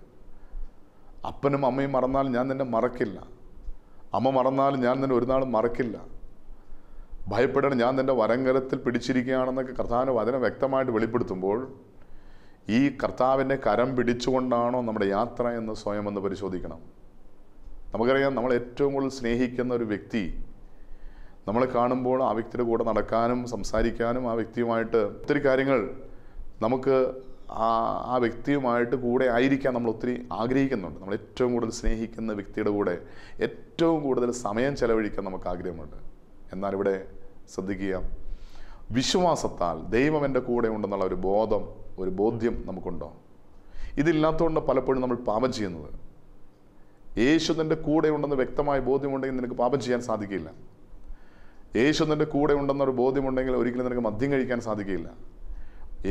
അപ്പനും അമ്മയും മറന്നാൽ ഞാൻ നിന്നെ മറക്കില്ല. അമ്മ മറന്നാൽ ഞാൻ നിന്നെ ഒരു നാളും മറക്കില്ല. ഭയപ്പെടേണ്ട, ഞാൻ നിൻ്റെ വരങ്കരത്തിൽ പിടിച്ചിരിക്കുകയാണെന്നൊക്കെ കർത്താവിൻ്റെ വചനം വ്യക്തമായിട്ട് വെളിപ്പെടുത്തുമ്പോൾ ഈ കർത്താവിൻ്റെ കരം പിടിച്ചുകൊണ്ടാണോ നമ്മുടെ യാത്ര എന്ന് സ്വയം ഒന്ന് പരിശോധിക്കണം. നമുക്കറിയാം, നമ്മൾ ഏറ്റവും കൂടുതൽ സ്നേഹിക്കുന്ന ഒരു വ്യക്തി നമ്മളെ കാണുമ്പോൾ ആ വ്യക്തിയുടെ കൂടെ നടക്കാനും സംസാരിക്കാനും ആ വ്യക്തിയുമായിട്ട് ഒത്തിരി കാര്യങ്ങൾ നമുക്ക് ആ വ്യക്തിയുമായിട്ട് കൂടെ ആയിരിക്കാൻ നമ്മൾ ഒത്തിരി ആഗ്രഹിക്കുന്നുണ്ട്. നമ്മൾ ഏറ്റവും കൂടുതൽ സ്നേഹിക്കുന്ന വ്യക്തിയുടെ കൂടെ ഏറ്റവും കൂടുതൽ സമയം ചെലവഴിക്കാൻ നമുക്ക് ആഗ്രഹമുണ്ട്. എന്നാൽ ഇവിടെ ശ്രദ്ധിക്കുക, വിശ്വാസത്താൽ ദൈവം എൻ്റെ കൂടെ ഉണ്ടെന്നുള്ള ഒരു ബോധ്യം നമുക്കുണ്ടോ? ഇതില്ലാത്തതുകൊണ്ട് പലപ്പോഴും നമ്മൾ പാപം ചെയ്യുന്നത്. യേശു നിൻ്റെ കൂടെ ഉണ്ടെന്ന് വ്യക്തമായ ബോധ്യമുണ്ടെങ്കിൽ നിനക്ക് പാപം ചെയ്യാൻ സാധിക്കില്ല. യേശു നിൻ്റെ കൂടെ ഉണ്ടെന്നൊരു ബോധ്യമുണ്ടെങ്കിൽ ഒരിക്കലും നിനക്ക് മദ്യം കഴിക്കാൻ സാധിക്കില്ല.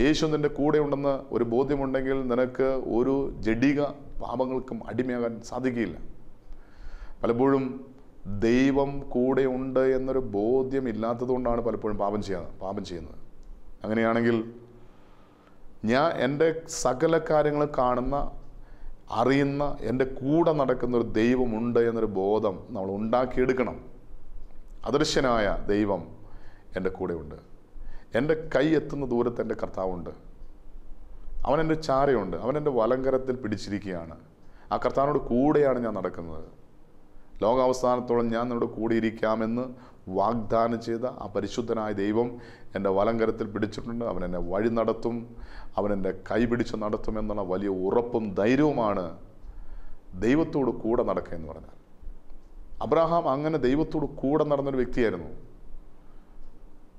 യേശു നിൻ്റെ കൂടെ ഉണ്ടെന്ന് ഒരു ബോധ്യമുണ്ടെങ്കിൽ നിനക്ക് ഒരു ജഡിക പാപങ്ങൾക്കും അടിമയാകാൻ സാധിക്കില്ല. പലപ്പോഴും ദൈവം കൂടെ ഉണ്ട് എന്നൊരു ബോധ്യം ഇല്ലാത്തതുകൊണ്ടാണ് പലപ്പോഴും പാപം ചെയ്യുന്നത്. അങ്ങനെയാണെങ്കിൽ എൻ്റെ സകല കാര്യങ്ങൾ കാണുന്ന, അറിയുന്ന, എൻ്റെ കൂടെ നടക്കുന്നൊരു ദൈവമുണ്ട് എന്നൊരു ബോധം നമ്മൾ ഉണ്ടാക്കിയെടുക്കണം. അദൃശ്യനായ ദൈവം എൻ്റെ കൂടെയുണ്ട്. എൻ്റെ കൈ എത്തുന്ന ദൂരത്ത് എൻ്റെ കർത്താവുണ്ട്. അവൻ എൻ്റെ ചാരയുണ്ട്. അവൻ എൻ്റെ വലങ്കരത്തിൽ പിടിച്ചിരിക്കുകയാണ്. ആ കർത്താവിനോട് കൂടെയാണ് ഞാൻ നടക്കുന്നത്. ലോകാവസാനത്തോളം ഞാൻ നിന്നോട് കൂടിയിരിക്കാമെന്ന് വാഗ്ദാനം ചെയ്ത ആ പരിശുദ്ധനായ ദൈവം എൻ്റെ വലങ്കരത്തിൽ പിടിച്ചിട്ടുണ്ട്. അവൻ എന്നെ വഴി നടത്തും, അവൻ എൻ്റെ കൈ പിടിച്ച് നടത്തും എന്നുള്ള വലിയ ഉറപ്പും ധൈര്യവുമാണ് ദൈവത്തോട് കൂടെ നടക്കുക എന്ന് പറഞ്ഞാൽ. അബ്രഹാം അങ്ങനെ ദൈവത്തോട് കൂടെ നടന്നൊരു വ്യക്തിയായിരുന്നു.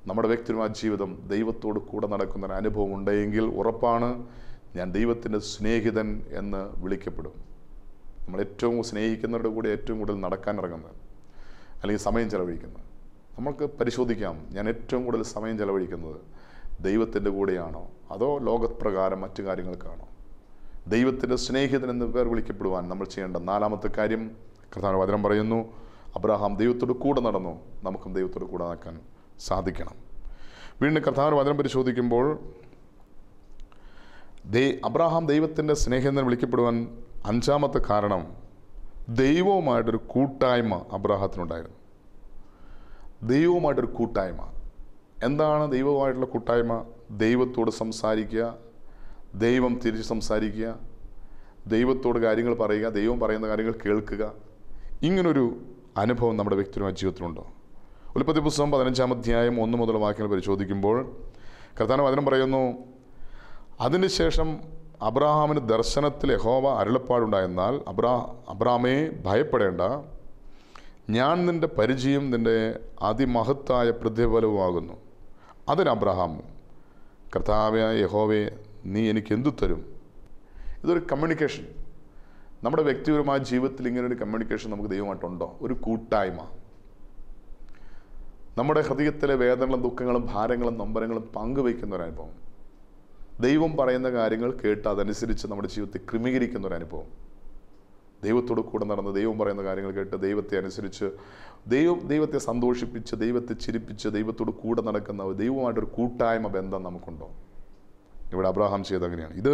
നമ്മുടെ വ്യക്തിപരമായ ജീവിതം ദൈവത്തോട് കൂടെ നടക്കുന്ന ഒരു അനുഭവം ഉണ്ടെങ്കിൽ ഉറപ്പാണ് ഞാൻ ദൈവത്തിൻ്റെ സ്നേഹിതൻ എന്ന് വിളിക്കപ്പെടും. നമ്മൾ ഏറ്റവും സ്നേഹിക്കുന്നവരുടെ കൂടെ ഏറ്റവും കൂടുതൽ നടക്കാൻ ഇറങ്ങുന്നത്, അല്ലെങ്കിൽ സമയം ചെലവഴിക്കുന്നത്. നമ്മൾക്ക് പരിശോധിക്കാം, ഞാൻ ഏറ്റവും കൂടുതൽ സമയം ചെലവഴിക്കുന്നത് ദൈവത്തിൻ്റെ കൂടെയാണോ അതോ ലോകപ്രകാരം മറ്റു കാര്യങ്ങൾക്കാണോ? ദൈവത്തിൻ്റെ സ്നേഹിതൻ എന്ന് പേർ വിളിക്കപ്പെടുവാൻ നമ്മൾ ചെയ്യേണ്ട നാലാമത്തെ കാര്യം കർത്താവിന്റെ വചനം പറയുന്നു, അബ്രഹാം ദൈവത്തോട് കൂടെ നടന്നു. നമുക്കും ദൈവത്തോട് കൂടെ നടക്കാൻ സാധിക്കണം. വീണ്ടും കർത്താവിന്റെ വചനം പരിശോധിക്കുമ്പോൾ അബ്രഹാം ദൈവത്തിൻ്റെ സ്നേഹിതൻ വിളിക്കപ്പെടുവാൻ അഞ്ചാമത്തെ കാരണം ദൈവവുമായിട്ടൊരു കൂട്ടായ്മ അബ്രഹാത്തിനുണ്ടായിരുന്നു. ദൈവവുമായിട്ടൊരു കൂട്ടായ്മ. എന്താണ് ദൈവവുമായിട്ടുള്ള കൂട്ടായ്മ? ദൈവത്തോട് സംസാരിക്കുക, ദൈവം തിരിച്ച് സംസാരിക്കുക, ദൈവത്തോട് കാര്യങ്ങൾ പറയുക, ദൈവം പറയുന്ന കാര്യങ്ങൾ കേൾക്കുക. ഇങ്ങനൊരു അനുഭവം നമ്മുടെ വ്യക്തിപരമായ ജീവിതത്തിലുണ്ടോ? ഉൽപ്പത്തി പുസ്തകം 15-ാം അധ്യായം 1 മുതൽ വാക്യങ്ങൾ പരിശോധിക്കുമ്പോൾ കർത്താവിന്റെ വചനം പറയുന്നു, അതിനുശേഷം അബ്രഹാമിന് ദർശനത്തിൽ യഹോവ അരുളപ്പാടുണ്ടായെന്നാൽ, അബ്രാമേ ഭയപ്പെടേണ്ട, ഞാൻ നിൻ്റെ പരിചയം നിൻ്റെ അതിമഹത്തായ പ്രതിഫലവുമാകുന്നു. അതിന് അബ്രഹാം, കർത്താവായ യഹോവേ, നീ എനിക്ക് എന്തു തരും? ഇതൊരു കമ്മ്യൂണിക്കേഷൻ. നമ്മുടെ വ്യക്തിപരമായ ജീവിതത്തിൽ ഇങ്ങനൊരു കമ്മ്യൂണിക്കേഷൻ നമുക്ക് ദൈവമായിട്ടുണ്ടോ? ഒരു കൂട്ടായ്മ. നമ്മുടെ ഹൃദയത്തിലെ വേദനകളും ദുഃഖങ്ങളും ഭാരങ്ങളും നൊമ്പരങ്ങളും പങ്കുവയ്ക്കുന്ന ഒരു അനുഭവം. ദൈവം പറയുന്ന കാര്യങ്ങൾ കേട്ട് അതനുസരിച്ച് നമ്മുടെ ജീവിതത്തെ ക്രമീകരിക്കുന്ന ഒരു അനുഭവം. ദൈവത്തോട് കൂടെ നടന്ന് ദൈവം പറയുന്ന കാര്യങ്ങൾ കേട്ട് ദൈവത്തെ അനുസരിച്ച് ദൈവത്തെ സന്തോഷിപ്പിച്ച് ദൈവത്തെ ചിരിപ്പിച്ച് ദൈവത്തോട് കൂടെ നടക്കുന്ന ദൈവമായിട്ടൊരു കൂട്ടായ്മ ബന്ധം നമുക്കുണ്ടോ? ഇവിടെ അബ്രഹാം ചെയ്ത് അങ്ങനെയാണ്. ഇത്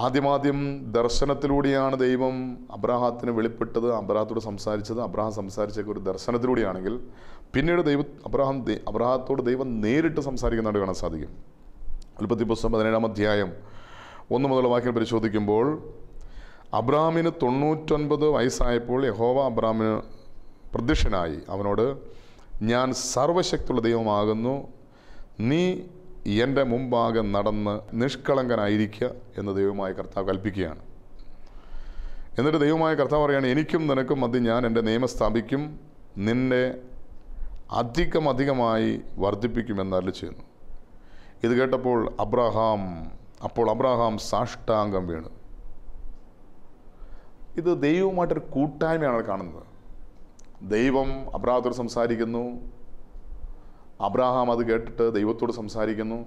ആദ്യം ദർശനത്തിലൂടെയാണ് ദൈവം അബ്രഹാത്തിന് വെളിപ്പെട്ടത്, അബ്രഹാത്തോട് സംസാരിച്ചത്. അബ്രഹാം സംസാരിച്ചൊക്കെ ഒരു ദർശനത്തിലൂടെയാണെങ്കിൽ പിന്നീട് അബ്രഹാത്തോട് ദൈവം നേരിട്ട് സംസാരിക്കുന്നതായിട്ട് കാണാൻ സാധിക്കും. ഉൽപ്പത്തി പുസ്തകം 17-ാം അധ്യായം 1 മുതൽ വാക്യം പരിശോധിക്കുമ്പോൾ, അബ്രഹാമിന് 99 വയസ്സായപ്പോൾ യഹോവ അബ്രഹാമിന് പ്രത്യക്ഷനായി അവനോട്, ഞാൻ സർവശക്തിയുള്ള ദൈവമാകുന്നു, നീ എൻ്റെ മുമ്പാകെ നടന്ന് നിഷ്കളങ്കനായിരിക്കുക എന്ന് ദൈവമായ കർത്താവ് കൽപ്പിക്കുകയാണ്. എന്നിട്ട് ദൈവമായ കർത്താവ് പറയുകയാണ്, എനിക്കും നിനക്കും മധ്യ ഞാൻ എൻ്റെ നിയമം സ്ഥാപിക്കും, നിന്നെ അധികമായി വർദ്ധിപ്പിക്കുമെന്ന് അരുളി ചെയ്യുന്നു. ഇത് കേട്ടപ്പോൾ അബ്രഹാം സാഷ്ടാംഗം വീണു. ഇത് ദൈവവുമായിട്ടൊരു കൂട്ടായ്മയാണ് കാണുന്നത്. ദൈവം അബ്രഹാത്തോട് സംസാരിക്കുന്നു, അബ്രഹാം അത് കേട്ടിട്ട് ദൈവത്തോട് സംസാരിക്കുന്നു.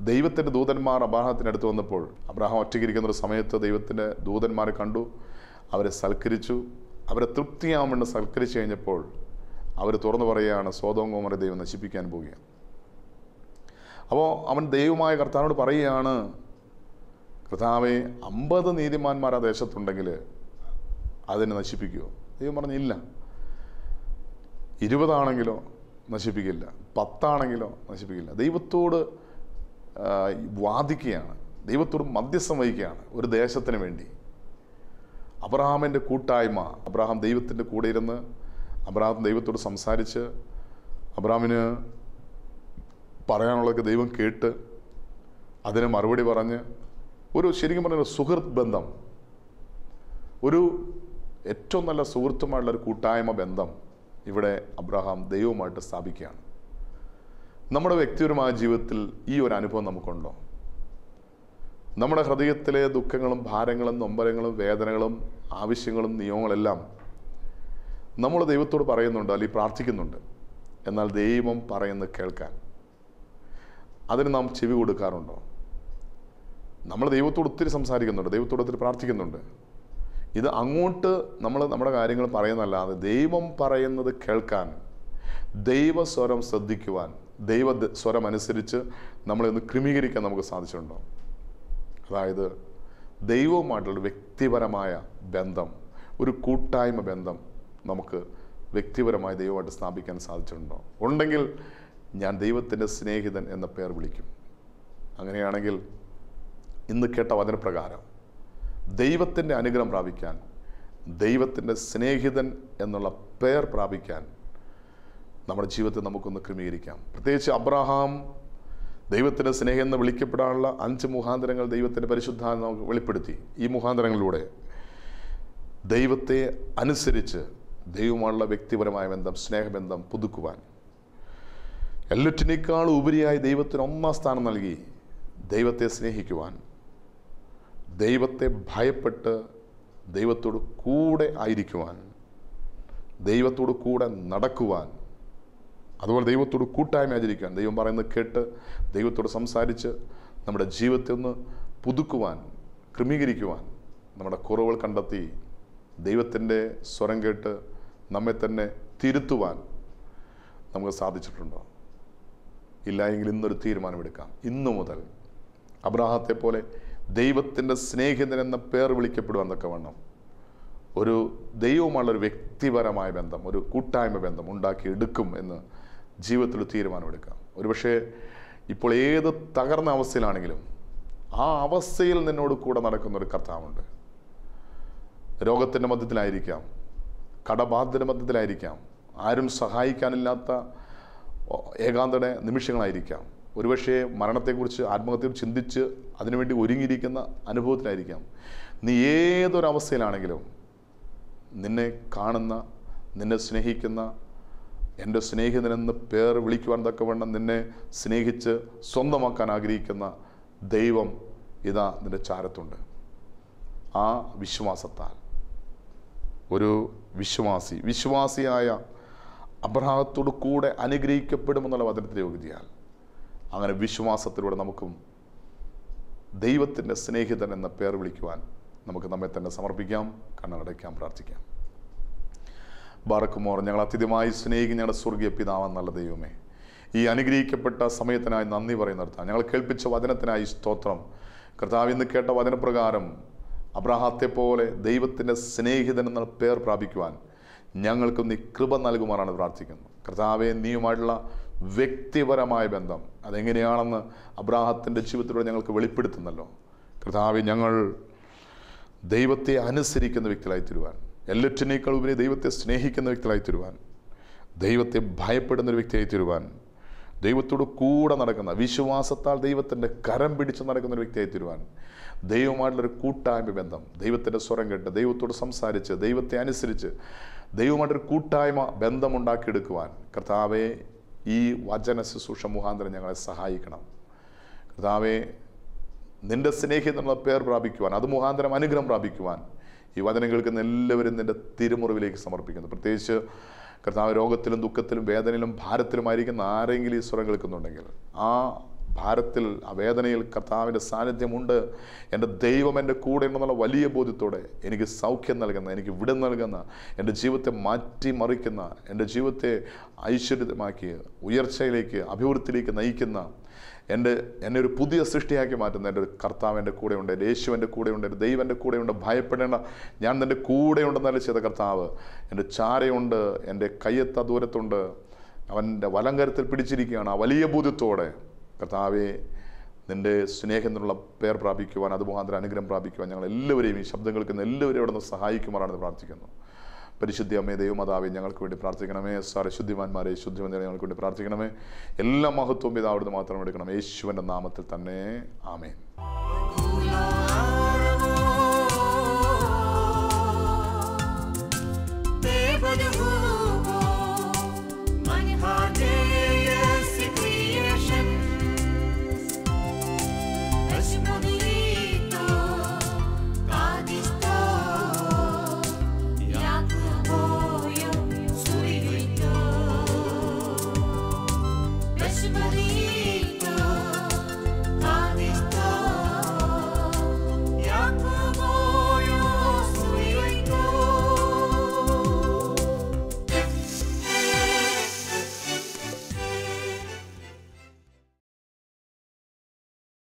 ദൈവത്തിൻ്റെ ദൂതന്മാർ അബ്രഹാത്തിനടുത്ത് വന്നപ്പോൾ അബ്രഹാം ഒറ്റയ്ക്കിരിക്കുന്ന ഒരു സമയത്ത് ദൈവത്തിൻ്റെ ദൂതന്മാരെ കണ്ടു, അവരെ സൽക്കരിച്ചു. അവരെ തൃപ്തിയാവാൻ വേണ്ടി സൽക്കരിച്ചു കഴിഞ്ഞപ്പോൾ അവർ തുറന്നു പറയുകയാണ്, സോദോം ഗോമോറയെ ദൈവം നശിപ്പിക്കാൻ പോവുകയാണ്. അപ്പോൾ അവൻ ദൈവമായ കർത്താവിനോട് പറയുകയാണ്, കർത്താവേ, 50 നീതിമാന്മാർ ആ ദേശത്തുണ്ടെങ്കിൽ അതിനെ നശിപ്പിക്കുമോ? ദൈവം പറഞ്ഞില്ല. 20 ആണെങ്കിലോ നശിപ്പിക്കില്ല, 10 ആണെങ്കിലോ നശിപ്പിക്കില്ല. ദൈവത്തോട് വാദിക്കുകയാണ്, ദൈവത്തോട് മധ്യസ്ഥം വഹിക്കുകയാണ് ഒരു ദേശത്തിന് വേണ്ടി. അബ്രഹാമിൻ്റെ കൂട്ടായ്മ. അബ്രഹാം ദൈവത്തിൻ്റെ കൂടെ ഇരുന്ന് അബ്രഹാം ദൈവത്തോട് സംസാരിച്ച് അബ്രഹാമിന് പറയാനുള്ളതൊക്കെ ദൈവം കേട്ട് അതിന് മറുപടി പറഞ്ഞ് ശരിക്കും പറഞ്ഞൊരു സുഹൃത്ത് ബന്ധം, ഒരു ഏറ്റവും നല്ല സുഹൃത്തുമായിട്ടുള്ളൊരു കൂട്ടായ്മ ബന്ധം ഇവിടെ അബ്രഹാം ദൈവവുമായിട്ട് സ്ഥാപിക്കുകയാണ്. നമ്മുടെ വ്യക്തിപരമായ ജീവിതത്തിൽ ഈ ഒരു അനുഭവം നമുക്കുണ്ടോ? നമ്മുടെ ഹൃദയത്തിലെ ദുഃഖങ്ങളും ഭാരങ്ങളും നൊമ്പരങ്ങളും വേദനകളും ആവശ്യങ്ങളും നിയമങ്ങളെല്ലാം നമ്മൾ ദൈവത്തോട് പറയുന്നുണ്ട്, അല്ലെങ്കിൽ പ്രാർത്ഥിക്കുന്നുണ്ട്. എന്നാൽ ദൈവം പറയുന്നത് കേൾക്കാൻ അതിന് നാം ചെവി കൊടുക്കാറുണ്ടോ? നമ്മൾ ദൈവത്തോട് ഒത്തിരി സംസാരിക്കുന്നുണ്ട്, ദൈവത്തോട് ഒത്തിരി പ്രാർത്ഥിക്കുന്നുണ്ട്. ഇത് അങ്ങോട്ട് നമ്മൾ നമ്മുടെ കാര്യങ്ങൾ പറയുന്നതല്ലാതെ ദൈവം പറയുന്നത് കേൾക്കാൻ, ദൈവസ്വരം ശ്രദ്ധിക്കുവാൻ, ദൈവസ്വരം അനുസരിച്ച് നമ്മളൊന്ന് ക്രമീകരിക്കാൻ നമുക്ക് സാധിച്ചിട്ടുണ്ടോ? അതായത് ദൈവവുമായിട്ടുള്ള വ്യക്തിപരമായ ബന്ധം, ഒരു കൂട്ടായ്മ ബന്ധം നമുക്ക് വ്യക്തിപരമായി ദൈവമായിട്ട് സ്ഥാപിക്കാൻ സാധിച്ചിട്ടുണ്ടോ? ഉണ്ടെങ്കിൽ ഞാൻ ദൈവത്തിൻ്റെ സ്നേഹിതൻ എന്ന പേർ വിളിക്കും. അങ്ങനെയാണെങ്കിൽ ഇന്ന് കേട്ട വചനപ്രകാരം ദൈവത്തിൻ്റെ അനുഗ്രഹം പ്രാപിക്കാൻ, ദൈവത്തിൻ്റെ സ്നേഹിതൻ എന്നുള്ള പേർ പ്രാപിക്കാൻ നമ്മുടെ ജീവിതത്തെ നമുക്കൊന്ന് ക്രമീകരിക്കാം. പ്രത്യേകിച്ച് അബ്രഹാം ദൈവത്തിൻ്റെ സ്നേഹം എന്ന് വിളിക്കപ്പെടാനുള്ള 5 മുഖാന്തരങ്ങൾ ദൈവത്തിൻ്റെ പരിശുദ്ധാത്മ നമുക്ക് വെളിപ്പെടുത്തി. ഈ മുഖാന്തരങ്ങളിലൂടെ ദൈവത്തെ അനുസരിച്ച് ദൈവമുള്ള വ്യക്തിപരമായ ബന്ധം, സ്നേഹബന്ധം പുതുക്കുവാൻ, എല്ലാറ്റിനേക്കാൾ ഉപരിയായി ദൈവത്തിന് ഒന്നാം സ്ഥാനം നൽകി ദൈവത്തെ സ്നേഹിക്കുവാൻ, ദൈവത്തെ ഭയപ്പെട്ട് ദൈവത്തോട് കൂടെ ആയിരിക്കുവാൻ, ദൈവത്തോട് കൂടെ നടക്കുവാൻ, അതുപോലെ ദൈവത്തോട് കൂട്ടായ്മ ആചരിക്കാൻ, ദൈവം പറയുന്നത് കേട്ട് ദൈവത്തോട് സംസാരിച്ച് നമ്മുടെ ജീവിതത്തെ ഒന്ന് പുതുക്കുവാൻ, ക്രമീകരിക്കുവാൻ, നമ്മുടെ കുറവുകൾ കണ്ടെത്തി ദൈവത്തിൻ്റെ സ്വരം കേട്ട് നമ്മെ തന്നെ തിരുത്തുവാൻ നമുക്ക് സാധിച്ചിട്ടുണ്ടോ? ഇല്ല എങ്കിൽ ഇന്നൊരു തീരുമാനമെടുക്കാം. ഇന്നു മുതൽ അബ്രാഹത്തെ പോലെ ദൈവത്തിൻ്റെ സ്നേഹിതൻ എന്ന പേർ വിളിക്കപ്പെടുവാൻ തക്കവണ്ണം ഒരു ദൈവമുള്ളൊരു വ്യക്തിപരമായ ബന്ധം, ഒരു കൂട്ടായ്മ ബന്ധം ഉണ്ടാക്കിയെടുക്കും എന്ന് ജീവിതത്തിൽ തീരുമാനമെടുക്കാം. ഒരുപക്ഷെ ഇപ്പോൾ ഏത് തകർന്ന അവസ്ഥയിലാണെങ്കിലും ആ അവസ്ഥയിൽ നിന്നോട് കൂടെ നടക്കുന്നൊരു കർത്താവുണ്ട്. രോഗത്തിൻ്റെ മധ്യത്തിലായിരിക്കാം, കടബാധ്യതയുടെ മധ്യത്തിലായിരിക്കാം, ആരും സഹായിക്കാനില്ലാത്ത ഏകാന്തയുടെ നിമിഷങ്ങളായിരിക്കാം, ഒരുപക്ഷെ മരണത്തെക്കുറിച്ച്, ആത്മഹത്യയെക്കുറിച്ച് ചിന്തിച്ച് അതിനുവേണ്ടി ഒരുങ്ങിയിരിക്കുന്ന അനുഭവത്തിലായിരിക്കാം. നീ ഏതൊരവസ്ഥയിലാണെങ്കിലും നിന്നെ കാണുന്ന, നിന്നെ സ്നേഹിക്കുന്ന, എൻ്റെ സ്നേഹിതനെന്ന് പേർ വിളിക്കുവാൻ തക്കവണ്ണം നിന്നെ സ്നേഹിച്ച് സ്വന്തമാക്കാൻ ആഗ്രഹിക്കുന്ന ദൈവം ഇതാ നിൻ്റെ ചാരത്തുണ്ട്. ആ വിശ്വാസത്താൽ ഒരു വിശ്വാസിയായ അബ്രാഹത്തോട് കൂടെ അനുഗ്രഹിക്കപ്പെടുമെന്നുള്ള വചനത്തിൻ്റെ യോഗ്യതയാൽ അങ്ങനെ വിശ്വാസത്തിലൂടെ നമുക്കും ദൈവത്തിൻ്റെ സ്നേഹിതൻ എന്ന പേർ വിളിക്കുവാൻ നമുക്ക് നമ്മെ തന്നെ സമർപ്പിക്കാം, കണ്ണടയ്ക്കാം, പ്രാർത്ഥിക്കാം. ബാറക്കുമോർ, ഞങ്ങൾ അത്യധികമായി സ്നേഹിക്കുന്ന ഞങ്ങളുടെ സ്വർഗീയ പിതാവ് നല്ല ദൈവമേ, ഈ അനുഗ്രഹിക്കപ്പെട്ട സമയത്തിനായി നന്ദി പറയുന്നിടത്താണ്. ഞങ്ങൾ കേൾപ്പിച്ച വചനത്തിനായി സ്തോത്രം. കർത്താവ്, ഇന്ന് കേട്ട വചനപ്രകാരം അബ്രാഹത്തെ പോലെ ദൈവത്തിൻ്റെ സ്നേഹിതൻ എന്ന പേർ പ്രാപിക്കുവാൻ ഞങ്ങൾക്ക് നീ കൃപ നൽകുമാറാണ് പ്രാർത്ഥിക്കുന്നത്. കർത്താവെ, നീയുമായിട്ടുള്ള വ്യക്തിപരമായ ബന്ധം അതെങ്ങനെയാണെന്ന് അബ്രാഹത്തിൻ്റെ ജീവിതത്തിലൂടെ ഞങ്ങൾക്ക് വെളിപ്പെടുത്തുന്നല്ലോ. കർത്താവെ, ഞങ്ങൾ ദൈവത്തെ അനുസരിക്കുന്ന വ്യക്തികളായി തീരുവാൻ, എല്ലാറ്റിനേക്കാൾ ഉപരി ദൈവത്തെ സ്നേഹിക്കുന്ന വ്യക്തികളായി തീരുവാൻ, ദൈവത്തെ ഭയപ്പെടുന്നൊരു വ്യക്തിയായി തീരുവാൻ, ദൈവത്തോട് കൂടെ നടക്കുന്ന, വിശ്വാസത്താൽ ദൈവത്തിൻ്റെ കരം പിടിച്ച് നടക്കുന്ന ഒരു വ്യക്തിയായി തീരുവാൻ, ദൈവമായിട്ടുള്ളൊരു കൂട്ടായ്മ ബന്ധം, ദൈവത്തിൻ്റെ സ്വരം കേട്ട് ദൈവത്തോട് സംസാരിച്ച് ദൈവത്തെ അനുസരിച്ച് ദൈവമായിട്ടൊരു കൂട്ടായ്മ ബന്ധമുണ്ടാക്കിയെടുക്കുവാൻ കർത്താവെ ഈ വചന ശുശ്രൂഷ മുഖാന്തരം ഞങ്ങളെ സഹായിക്കണം. കർത്താവെ, നിൻ്റെ സ്നേഹിതനുള്ള പേർ പ്രാപിക്കുവാൻ, അത് മുഖാന്തരം അനുഗ്രഹം പ്രാപിക്കുവാൻ ഈ വചനം കേൾക്കുന്ന എല്ലാവരും നിൻ്റെ തിരുമുറിവിലേക്ക് സമർപ്പിക്കുന്നു. പ്രത്യേകിച്ച് കർത്താവ്, രോഗത്തിലും ദുഃഖത്തിലും വേദനയിലും ഭാരത്തിലുമായിരിക്കുന്ന ആരെങ്കിലും ഈ സ്വരം കേൾക്കുന്നുണ്ടെങ്കിൽ ആ ഭാരത്തിൽ, ആ വേദനയിൽ കർത്താവിൻ്റെ സാന്നിധ്യമുണ്ട്, എൻ്റെ ദൈവം എൻ്റെ കൂടെ ഉണ്ടെന്നുള്ള വലിയ ബോധ്യത്തോടെ എനിക്ക് സൗഖ്യം നൽകുന്ന, എനിക്ക് വിടുതൽ നൽകുന്ന, എൻ്റെ ജീവിതത്തെ മാറ്റിമറിക്കുന്ന, എൻ്റെ ജീവിതത്തെ ഐശ്വര്യമാക്കി ഉയർച്ചയിലേക്ക്, അഭിവൃദ്ധിയിലേക്ക് നയിക്കുന്ന, എന്നെ ഒരു പുതിയ സൃഷ്ടിയാക്കി മാറ്റുന്ന എൻ്റെ ഒരു കർത്താവ് എൻ്റെ കൂടെയുണ്ട്, എൻ്റെ യേശു എൻ്റെ കൂടെയുണ്ട്, എൻ്റെ ദൈവം എൻ്റെ കൂടെയുണ്ട്, ഭയപ്പെടേണ്ട, ഞാൻ എൻ്റെ കൂടെയുണ്ടെന്നല്ല ചെയ്ത കർത്താവ് എൻ്റെ ചാരയുണ്ട്, എൻ്റെ കയ്യെത്ത ദൂരത്തുണ്ട്, അവൻ്റെ വലങ്കരത്തിൽ പിടിച്ചിരിക്കുകയാണ്. ആ വലിയ ബോധ്യത്തോടെ കർത്താവെ, നിൻ്റെ സ്നേഹം എന്നുള്ള പേർ പ്രാപിക്കുവാൻ, അത് മുഖാന്തരം അനുഗ്രഹം പ്രാപിക്കുവാൻ ഞങ്ങൾ എല്ലാവരെയും, ഈ ശബ്ദം കേൾക്കുന്ന എല്ലാവരെയും അവിടെ നിന്ന് സഹായിക്കുമാറാണെന്ന് പ്രാർത്ഥിക്കുന്നു. പരിശുദ്ധ അമ്മേ, ദൈവമാതാവേ, ഞങ്ങൾക്ക് വേണ്ടി പ്രാർത്ഥിക്കണമേ. സാറെ ശുദ്ധിമാന്മാരെ, ശുദ്ധിമന്ദിരെ ഞങ്ങൾക്ക് വേണ്ടി പ്രാർത്ഥിക്കണമേ. എല്ലാ മഹത്വവും പിതാവിടുന്ന് മാത്രം എടുക്കണം, യേശുവിൻ്റെ നാമത്തിൽ തന്നെ. ആമേൻ. Te